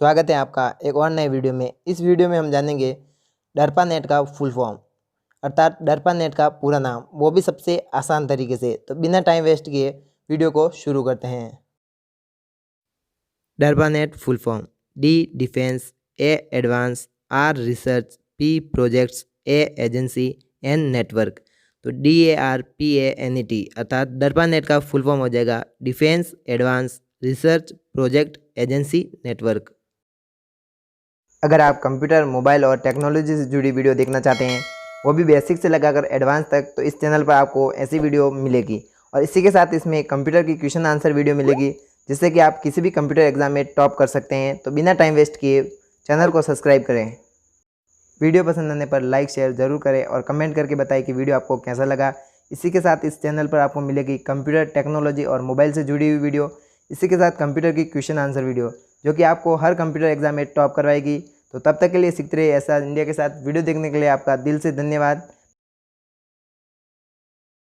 स्वागत है आपका एक और नए वीडियो में। इस वीडियो में हम जानेंगे डरपानेट का फुल फॉर्म अर्थात डरपानेट का पूरा नाम, वो भी सबसे आसान तरीके से। तो बिना टाइम वेस्ट किए वीडियो को शुरू करते हैं। DARPANET full form: D defence, A advance, R research, P projects, A agency, N network. तो DARPANET अर्थात डरपानेट का फुल फॉर्म हो जाएगा defence, advance, research, project, agency, network. अगर आप कंप्यूटर, मोबाइल और टेक्नोलॉजी से जुड़ी वीडियो देखना चाहते हैं, वो भी बेसिक से लगाकर एडवांस तक, तो इस चैनल पर आपको ऐसी वीडियो मिलेगी। और इसी के साथ इसमें कंप्यूटर की क्वेश्चन आंसर वीडियो मिलेगी, जिससे कि आप किसी भी कंप्यूटर एग्जाम में टॉप कर सकते हैं। तो बिना टाइम वेस्ट किए चैनल को सब्सक्राइब करें। वीडियो पसंद आने पर लाइक शेयर ज़रूर करें और कमेंट करके बताएं कि वीडियो आपको कैसा लगा। इसी के साथ इस चैनल पर आपको मिलेगी कंप्यूटर, टेक्नोलॉजी और मोबाइल से जुड़ी हुई वीडियो। इसी के साथ कंप्यूटर की क्वेश्चन आंसर वीडियो, जो कि आपको हर कंप्यूटर एग्जाम में टॉप करवाएगी। तो तब तक के लिए सीखते रहिए ऐसा इंडिया के साथ। वीडियो देखने के लिए आपका दिल से धन्यवाद।